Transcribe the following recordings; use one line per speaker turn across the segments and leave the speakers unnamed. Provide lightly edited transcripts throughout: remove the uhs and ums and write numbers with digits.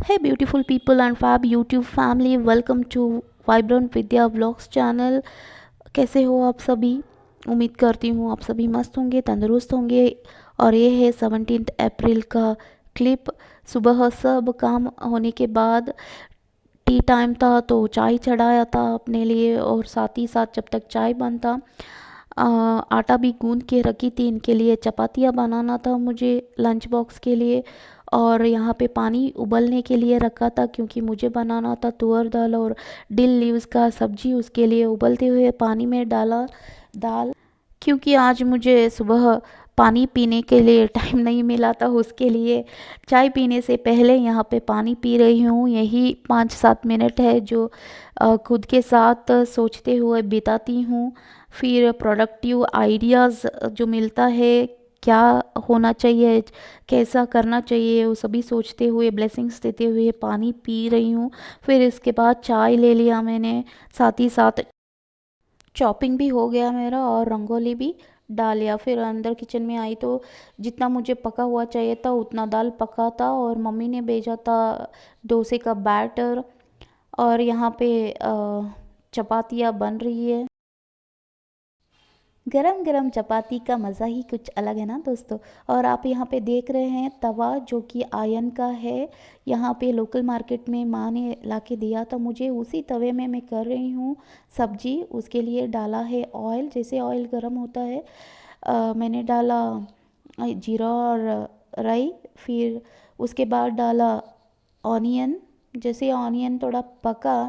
Hey beautiful people and fab YouTube family, welcome to Vibrant Vidya Vlogs channel। कैसे हो आप सभी? उम्मीद करती हूँ आप सभी मस्त होंगे, तंदुरुस्त होंगे। और ये है 17 अप्रैल का क्लिप। सुबह सब काम होने के बाद टी टाइम था तो चाय चढ़ाया था अपने लिए, और साथ ही साथ जब तक चाय बनता आटा भी गूंद के रखी थी इनके लिए। चपातियाँ बनाना था मुझे लंच बॉक्स के लिए, और यहाँ पे पानी उबलने के लिए रखा था क्योंकि मुझे बनाना था तुअर दाल और डिल लीव्स का सब्जी। उसके लिए उबलते हुए पानी में डाला दाल, क्योंकि आज मुझे सुबह पानी पीने के लिए टाइम नहीं मिला था। उसके लिए चाय पीने से पहले यहाँ पे पानी पी रही हूँ। यही 5-7 मिनट है जो खुद के साथ सोचते हुए बिताती हूँ। फिर प्रोडक्टिव आइडियाज़ जो मिलता है, क्या होना चाहिए, कैसा करना चाहिए, वो सभी सोचते हुए ब्लेसिंग्स देते हुए पानी पी रही हूँ। फिर इसके बाद चाय ले लिया मैंने, साथ ही साथ चॉपिंग भी हो गया मेरा और रंगोली भी डाल लिया। फिर अंदर किचन में आई तो जितना मुझे पका हुआ चाहिए था उतना दाल पका था, और मम्मी ने भेजा था डोसे का बैटर। और यहाँ पे चपातियाँ बन रही है। गरम गरम चपाती का मज़ा ही कुछ अलग है ना दोस्तों। और आप यहाँ पे देख रहे हैं तवा जो कि आयरन का है। यहाँ पे लोकल मार्केट में माँ ने ला के दिया था मुझे, उसी तवे में मैं कर रही हूँ सब्जी। उसके लिए डाला है ऑयल। जैसे ऑयल गरम होता है मैंने डाला जीरा और राई। फिर उसके बाद डाला ऑनियन। जैसे ऑनियन थोड़ा पका,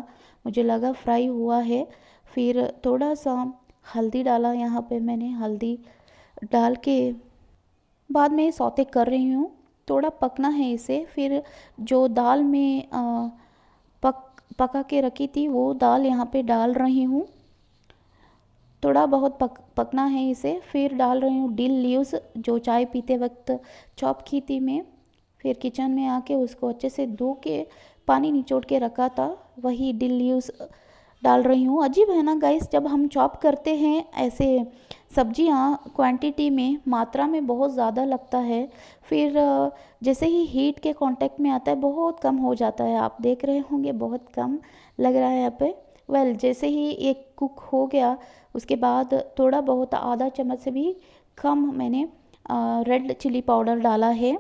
मुझे लगा फ्राई हुआ है, फिर थोड़ा सा हल्दी डाला। यहाँ पे मैंने हल्दी डाल के बाद में सौते कर रही हूँ। थोड़ा पकना है इसे। फिर जो दाल में पक पका के रखी थी वो दाल यहाँ पे डाल रही हूँ। थोड़ा बहुत पकना है इसे। फिर डाल रही हूँ डिल लीव्स जो चाय पीते वक्त चॉप की थी मैं। फिर किचन में आके उसको अच्छे से धो के पानी निचोड़ के रखा था, वही डिल लीव्स डाल रही हूँ। अजीब है ना गाइस, जब हम चॉप करते हैं ऐसे सब्जियाँ क्वांटिटी में, मात्रा में बहुत ज़्यादा लगता है। फिर जैसे ही हीट के कांटेक्ट में आता है बहुत कम हो जाता है। आप देख रहे होंगे बहुत कम लग रहा है यहाँ पे। जैसे ही एक कुक हो गया उसके बाद थोड़ा बहुत आधा चम्मच से भी कम मैंने रेड चिली पाउडर डाला है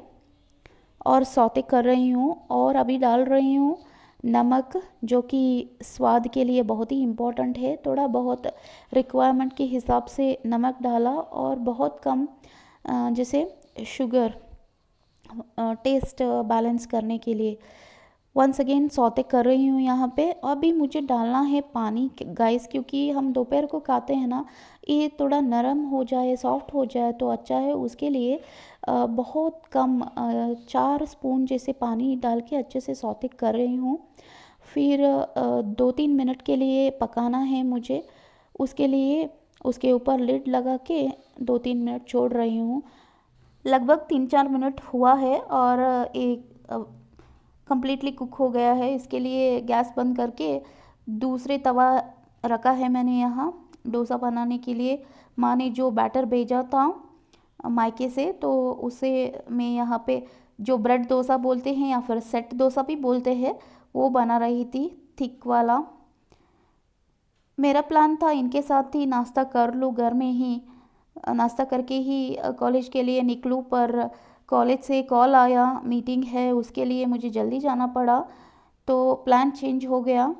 और सौते कर रही हूँ। और अभी डाल रही हूँ नमक, जो कि स्वाद के लिए बहुत ही इम्पोर्टेंट है। थोड़ा बहुत रिक्वायरमेंट के हिसाब से नमक डाला, और बहुत कम जैसे शुगर टेस्ट बैलेंस करने के लिए वंस अगेन सौते कर रही हूँ यहाँ पे। अभी मुझे डालना है पानी गाइस, क्योंकि हम दोपहर को खाते हैं ना, ये थोड़ा नरम हो जाए, सॉफ्ट हो जाए तो अच्छा है। उसके लिए बहुत कम 4 स्पून जैसे पानी डाल के अच्छे से सौते कर रही हूँ। फिर 2-3 मिनट के लिए पकाना है मुझे। उसके लिए उसके ऊपर लिड लगा के 2-3 मिनट छोड़ रही हूँ। लगभग 3-4 मिनट हुआ है और एक कम्प्लीटली कुक हो गया है। इसके लिए गैस बंद करके दूसरे तवा रखा है मैंने यहाँ डोसा बनाने के लिए। माँ ने जो बैटर भेजा था मायके से, तो उसे मैं यहाँ पे जो ब्रेड डोसा बोलते हैं या फिर सेट डोसा भी बोलते हैं, वो बना रही थी थिक वाला। मेरा प्लान था इनके साथ ही नाश्ता कर लूँ, घर में ही नाश्ता करके ही कॉलेज के लिए निकलूँ, पर कॉलेज से कॉल आया, मीटिंग है, उसके लिए मुझे जल्दी जाना पड़ा, तो प्लान चेंज हो गया।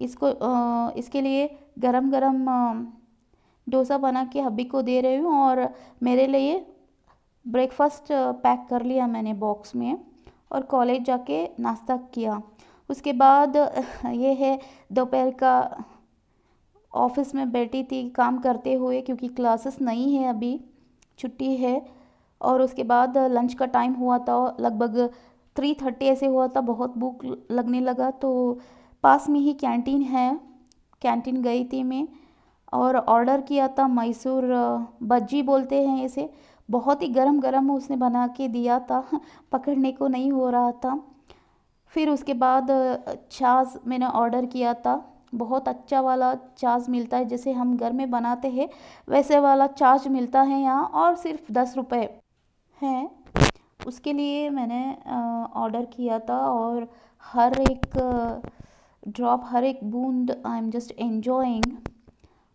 इसके लिए गरम गरम डोसा बना के हब्बी को दे रही हूँ, और मेरे लिए ब्रेकफास्ट पैक कर लिया मैंने बॉक्स में, और कॉलेज जाके नाश्ता किया। उसके बाद ये है दोपहर का, ऑफिस में बैठी थी काम करते हुए क्योंकि क्लासेस नहीं है, अभी छुट्टी है। और उसके बाद लंच का टाइम हुआ था, लगभग 3:30 ऐसे हुआ था। बहुत भूख लगने लगा तो पास में ही कैंटीन है, कैंटीन गई थी मैं और ऑर्डर किया था मैसूर बज्जी बोलते हैं इसे। बहुत ही गरम गरम उसने बना के दिया था पकड़ने को नहीं हो रहा था। फिर उसके बाद छाछ मैंने ऑर्डर किया था। बहुत अच्छा वाला छाछ मिलता है, जैसे हम घर में बनाते हैं वैसे वाला छाछ मिलता है यहाँ, और सिर्फ 10 रुपए हैं। उसके लिए मैंने ऑर्डर किया था और हर एक ड्रॉप, हर एक बूंद आई एम जस्ट एन्जॉइंग।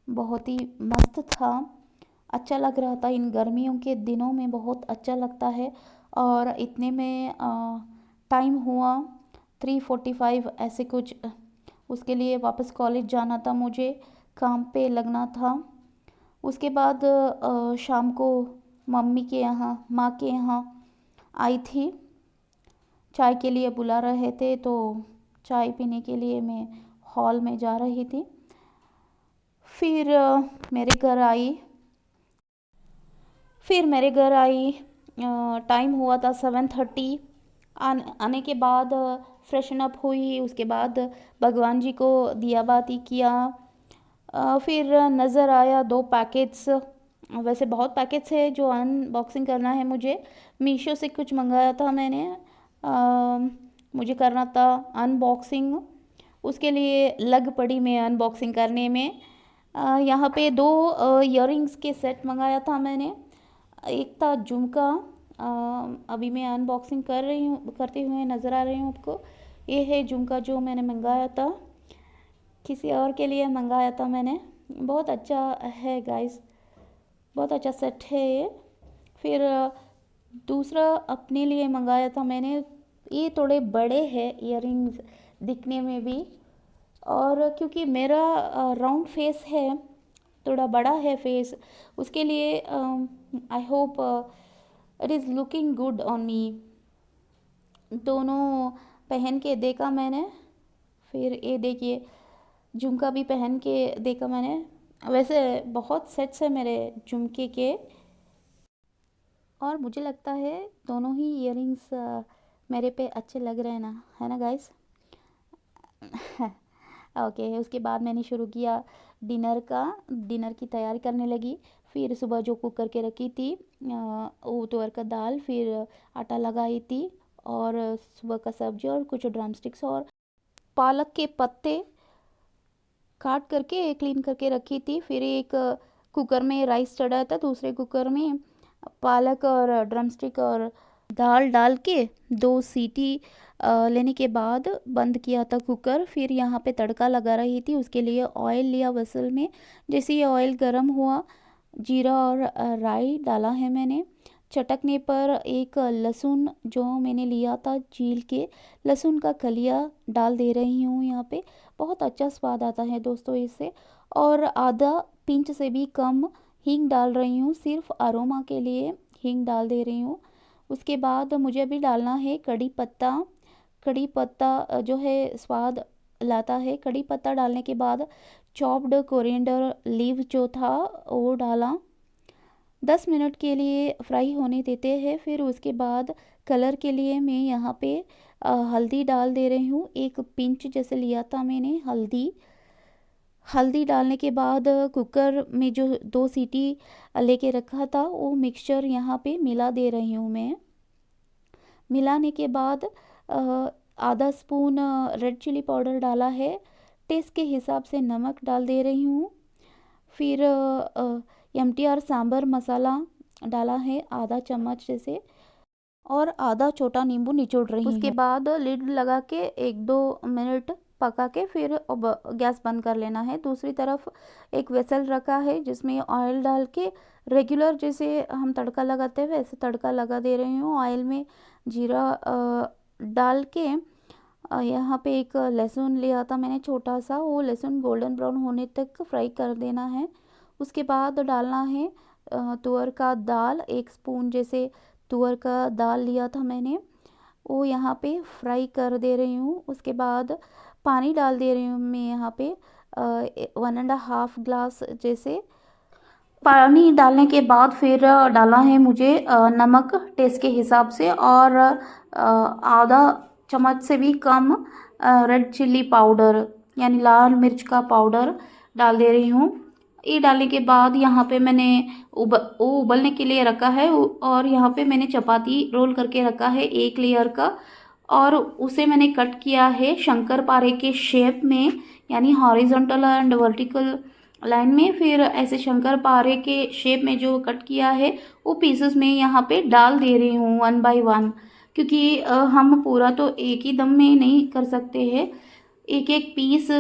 बहुत ही मस्त था, अच्छा लग रहा था। इन गर्मियों के दिनों में बहुत अच्छा लगता है। और इतने में टाइम हुआ 3:45 ऐसे कुछ। उसके लिए वापस कॉलेज जाना था, मुझे काम पे लगना था। उसके बाद शाम को मम्मी के यहाँ, माँ के यहाँ आई थी, चाय के लिए बुला रहे थे, तो चाय पीने के लिए मैं हॉल में जा रही थी। फिर मेरे घर आई। टाइम हुआ था 7:30। आने के बाद फ्रेशन अप हुई। उसके बाद भगवान जी को दिया बाती किया। फिर नज़र आया 2 पैकेट्स। वैसे बहुत पैकेट्स है जो अनबॉक्सिंग करना है मुझे। मीशो से कुछ मंगाया था मैंने, मुझे करना था अनबॉक्सिंग। उसके लिए लग पड़ी मैं अनबॉक्सिंग करने में। यहाँ पे 2 इयररिंग्स के सेट मंगाया था मैंने। एक था झुमका, अभी मैं अनबॉक्सिंग कर रही हूँ, करते हुए नज़र आ रही हूँ आपको। ये है झुमका जो मैंने मंगाया था, किसी और के लिए मंगाया था मैंने। बहुत अच्छा है गाइस, बहुत अच्छा सेट है ये। फिर दूसरा अपने लिए मंगाया था मैंने। ये थोड़े बड़े हैं इयररिंग्स दिखने में भी, और क्योंकि मेरा राउंड फेस है, थोड़ा बड़ा है फेस, उसके लिए I hope it is looking good on me. दोनों पहन के देखा मैंने। फिर ये देखिए, झुमका भी पहन के देखा मैंने। वैसे बहुत सेट्स है मेरे झुमके के, और मुझे लगता है दोनों ही इयररिंग्स मेरे पे अच्छे लग रहे हैं ना, है ना गाइस। ओके, उसके बाद मैंने शुरू किया डिनर की तैयारी करने लगी। फिर सुबह जो कुक करके रखी थी वो तुअर का दाल, फिर आटा लगाई थी, और सुबह का सब्जी और कुछ ड्रम स्टिक्स और पालक के पत्ते काट करके क्लीन करके रखी थी। फिर एक कुकर में राइस चढ़ाया था, दूसरे कुकर में पालक और ड्रम स्टिक और दाल डाल के 2 सीटी लेने के बाद बंद किया था कुकर। फिर यहाँ पे तड़का लगा रही थी, उसके लिए ऑयल लिया वसल में। जैसे ये ऑयल गर्म हुआ, जीरा और राई डाला है मैंने। चटकने पर एक लहसुन जो मैंने लिया था छील के, लहसुन का कलिया डाल दे रही हूँ यहाँ पे। बहुत अच्छा स्वाद आता है दोस्तों इससे। और आधा पिंच से भी कम हींग डाल रही हूँ, सिर्फ अरोमा के लिए हींग डाल दे रही हूँ। उसके बाद मुझे अभी डालना है कड़ी पत्ता। कड़ी पत्ता जो है स्वाद लाता है। कड़ी पत्ता डालने के बाद चॉप्ड कोरिएंडर लीव जो था वो डाला। 10 मिनट के लिए फ्राई होने देते हैं। फिर उसके बाद कलर के लिए मैं यहाँ पे हल्दी डाल दे रही हूँ। एक पिंच जैसे लिया था मैंने हल्दी डालने के बाद कुकर में जो 2 सीटी लेके रखा था वो मिक्सचर यहाँ पे मिला दे रही हूँ मैं। मिलाने के बाद आधा स्पून रेड चिली पाउडर डाला है। टेस्ट के हिसाब से नमक डाल दे रही हूँ। फिर MTR सांभर मसाला डाला है आधा चम्मच जैसे, और आधा छोटा नींबू निचोड़ रही हूँ। उसके बाद लिड लगा के 1-2 मिनट पका के फिर गैस बंद कर लेना है। दूसरी तरफ एक वेसल रखा है जिसमें ऑयल डाल के रेगुलर जैसे हम तड़का लगाते हैं वैसे तड़का लगा दे रही हूँ। ऑयल में जीरा डाल के यहाँ पे एक लहसुन लिया था मैंने छोटा सा, वो लहसुन गोल्डन ब्राउन होने तक फ्राई कर देना है। उसके बाद डालना है तुअर का दाल, 1 स्पून जैसे तुअर का दाल लिया था मैंने, वो यहाँ पे फ्राई कर दे रही हूँ। उसके बाद पानी डाल दे रही हूँ मैं यहाँ पे 1.5 ग्लास जैसे। पानी डालने के बाद फिर डाला है मुझे नमक टेस्ट के हिसाब से, और आधा चम्मच से भी कम रेड चिल्ली पाउडर यानी लाल मिर्च का पाउडर डाल दे रही हूँ। ये डालने के बाद यहाँ पे मैंने उबलने के लिए रखा है, और यहाँ पे मैंने चपाती रोल करके रखा है 1 लेयर का, और उसे मैंने कट किया है शंकर पारे के शेप में, यानी हॉरिजॉन्टल एंड वर्टिकल लाइन में, फिर ऐसे शंकर पारे के शेप में जो कट किया है वो पीसेस में यहाँ पे डाल दे रही हूँ वन बाय वन, क्योंकि हम पूरा तो एक ही दम में नहीं कर सकते हैं। एक एक पीस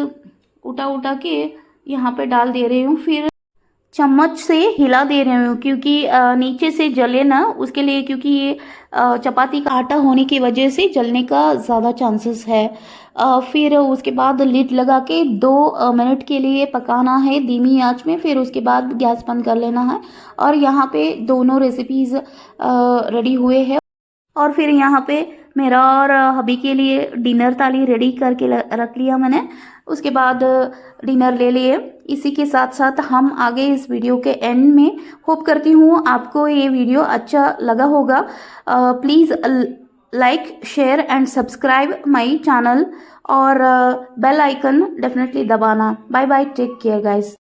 उठा उठा के यहाँ पे डाल दे रही हूँ, फिर चम्मच से हिला दे रही हूँ क्योंकि नीचे से जले ना उसके लिए, क्योंकि ये चपाती का आटा होने की वजह से जलने का ज़्यादा चांसेस है। फिर उसके बाद लिड लगा के 2 मिनट के लिए पकाना है धीमी आंच में, फिर उसके बाद गैस बंद कर लेना है। और यहाँ पे दोनों रेसिपीज़ रेडी हुए हैं। और फिर यहाँ पे मेरा और हबी के लिए डिनर थाली रेडी करके रख लिया मैंने। उसके बाद डिनर ले लिए। इसी के साथ साथ हम आगे इस वीडियो के एंड में, होप करती हूँ आपको ये वीडियो अच्छा लगा होगा। Please like share and subscribe my channel, और बेल आइकन डेफिनेटली दबाना। Bye bye, take care guys.